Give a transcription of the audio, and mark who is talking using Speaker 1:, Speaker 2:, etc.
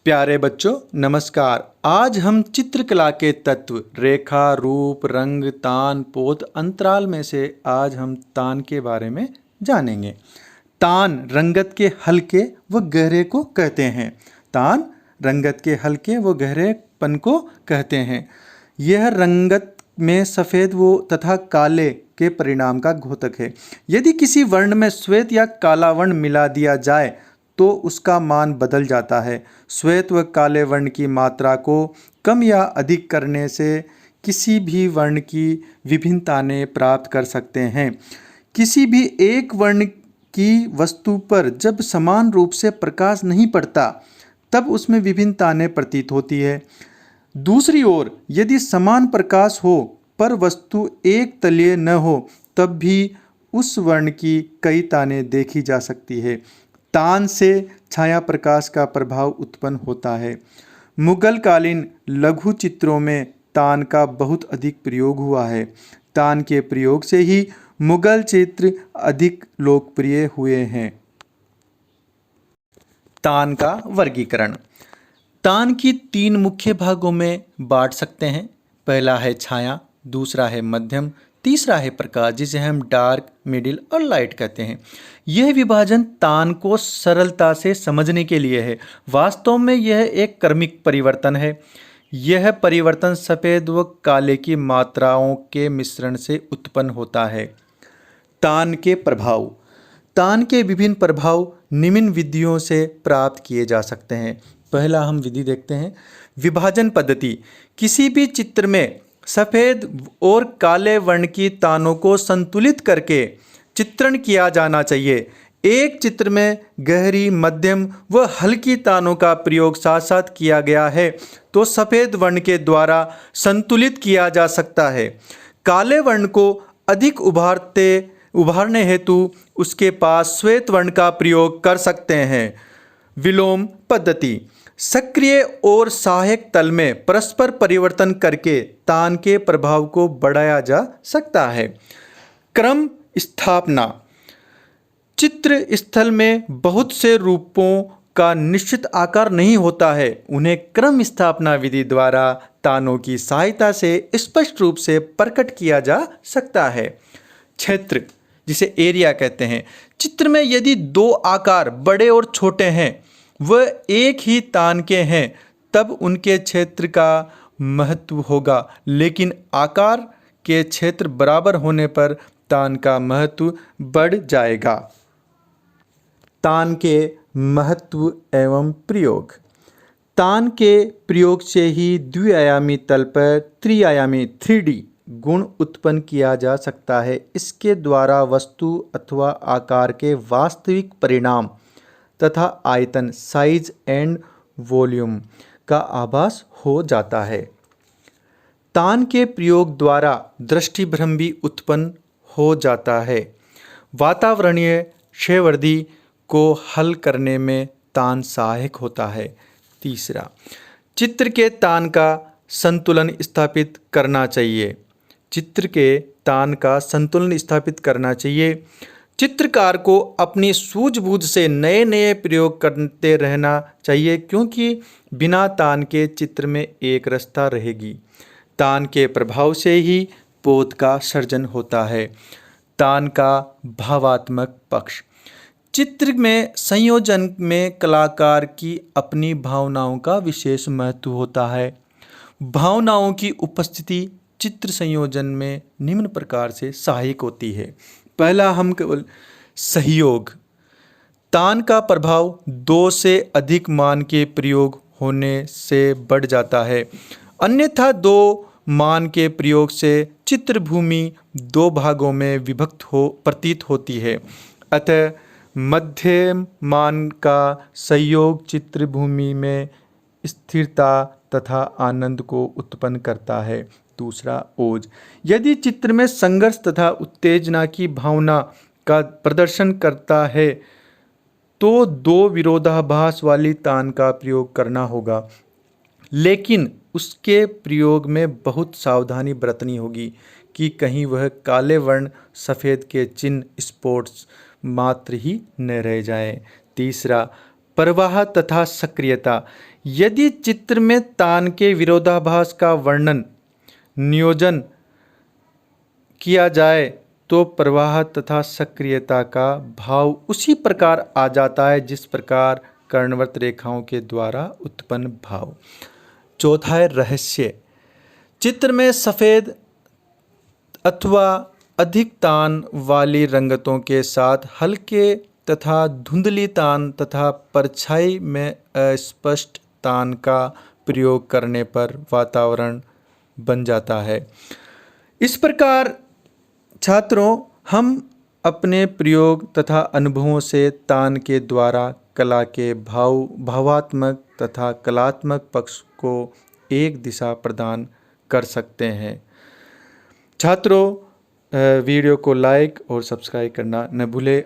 Speaker 1: प्यारे बच्चों नमस्कार। आज हम चित्रकला के तत्व रेखा, रूप, रंग, तान, पोत, अंतराल में से आज हम तान के बारे में जानेंगे। तान रंगत के हल्के व गहरे को कहते हैं। तान रंगत के हल्के व गहरेपन को कहते हैं। यह रंगत में सफ़ेद व तथा काले के परिणाम का द्योतक है। यदि किसी वर्ण में श्वेत या काला वर्ण मिला दिया जाए तो उसका मान बदल जाता है। श्वेत व काले वर्ण की मात्रा को कम या अधिक करने से किसी भी वर्ण की विभिन्नताएं प्राप्त कर सकते हैं। किसी भी एक वर्ण की वस्तु पर जब समान रूप से प्रकाश नहीं पड़ता तब उसमें विभिन्नताएं प्रतीत होती है। दूसरी ओर यदि समान प्रकाश हो पर वस्तु एक तलीय न हो तब भी उस वर्ण की कई तानें देखी जा सकती है। तान से छाया प्रकाश का प्रभाव उत्पन्न होता है। मुगल कालीन लघु चित्रों में तान का बहुत अधिक प्रयोग हुआ है। तान के प्रयोग से ही मुगल चित्र अधिक लोकप्रिय हुए हैं। तान का वर्गीकरण। तान की तीन मुख्य भागों में बांट सकते हैं। पहला है छाया, दूसरा है मध्यम, तीसरा है प्रकाश, जिसे हम डार्क, मिडिल और लाइट कहते हैं। यह विभाजन तान को सरलता से समझने के लिए है। वास्तव में यह एक क्रमिक परिवर्तन है। यह परिवर्तन सफ़ेद व काले की मात्राओं के मिश्रण से उत्पन्न होता है। तान के प्रभाव। तान के विभिन्न प्रभाव निम्न विधियों से प्राप्त किए जा सकते हैं। पहला हम विधि देखते हैं, विभाजन पद्धति। किसी भी चित्र में सफ़ेद और काले वर्ण की तानों को संतुलित करके चित्रण किया जाना चाहिए। एक चित्र में गहरी, मध्यम व हल्की तानों का प्रयोग साथ साथ किया गया है तो सफ़ेद वर्ण के द्वारा संतुलित किया जा सकता है। काले वर्ण को अधिक उभारने हेतु उसके पास श्वेत वर्ण का प्रयोग कर सकते हैं। विलोम पद्धति। सक्रिय और सहायक तल में परस्पर परिवर्तन करके तान के प्रभाव को बढ़ाया जा सकता है। क्रम स्थापना। चित्र स्थल में बहुत से रूपों का निश्चित आकार नहीं होता है। उन्हें क्रम स्थापना विधि द्वारा तानों की सहायता से स्पष्ट रूप से प्रकट किया जा सकता है। क्षेत्र, जिसे एरिया कहते हैं। चित्र में यदि दो आकार बड़े और छोटे हैं वह एक ही तान के हैं तब उनके क्षेत्र का महत्व होगा, लेकिन आकार के क्षेत्र बराबर होने पर तान का महत्व बढ़ जाएगा। तान के महत्व एवं प्रयोग। तान के प्रयोग से ही द्विआयामी तल पर त्रिआयामी 3D गुण उत्पन्न किया जा सकता है। इसके द्वारा वस्तु अथवा आकार के वास्तविक परिणाम तथा आयतन, साइज एंड वॉल्यूम का आभास हो जाता है। तान के प्रयोग द्वारा दृष्टिभ्रम भी उत्पन्न हो जाता है। वातावरणीय क्षयवृद्धि को हल करने में तान सहायक होता है। तीसरा, चित्र के तान का संतुलन स्थापित करना चाहिए। चित्र के तान का संतुलन स्थापित करना चाहिए। चित्रकार को अपनी सूझबूझ से नए नए प्रयोग करते रहना चाहिए, क्योंकि बिना तान के चित्र में एक रसता रहेगी। तान के प्रभाव से ही पोत का सर्जन होता है। तान का भावात्मक पक्ष। चित्र में संयोजन में कलाकार की अपनी भावनाओं का विशेष महत्व होता है। भावनाओं की उपस्थिति चित्र संयोजन में निम्न प्रकार से सहायक होती है। पहला हम केवल सहयोग। तान का प्रभाव दो से अधिक मान के प्रयोग होने से बढ़ जाता है, अन्यथा दो मान के प्रयोग से चित्रभूमि दो भागों में विभक्त प्रतीत होती है। अतः मध्यम मान का सहयोग चित्रभूमि में स्थिरता तथा आनंद को उत्पन्न करता है। दूसरा, ओज। यदि चित्र में संघर्ष तथा उत्तेजना की भावना का प्रदर्शन करता है तो दो विरोधाभास वाली तान का प्रयोग करना होगा, लेकिन उसके प्रयोग में बहुत सावधानी बरतनी होगी कि कहीं वह काले वर्ण सफ़ेद के चिन्ह स्पॉट्स मात्र ही न रह जाएं। तीसरा, प्रवाह तथा सक्रियता। यदि चित्र में तान के विरोधाभास का वर्णन नियोजन किया जाए तो प्रवाह तथा सक्रियता का भाव उसी प्रकार आ जाता है जिस प्रकार कर्णवृत्त रेखाओं के द्वारा उत्पन्न भाव। चौथा है रहस्य। चित्र में सफ़ेद अथवा अधिक तान वाली रंगतों के साथ हल्के तथा धुंधली तान तथा परछाई में अस्पष्ट तान का प्रयोग करने पर वातावरण बन जाता है। इस प्रकार छात्रों, हम अपने प्रयोग तथा अनुभवों से तान के द्वारा कला के भावात्मक तथा कलात्मक पक्ष को एक दिशा प्रदान कर सकते हैं। छात्रों, वीडियो को लाइक और सब्सक्राइब करना न भूलें।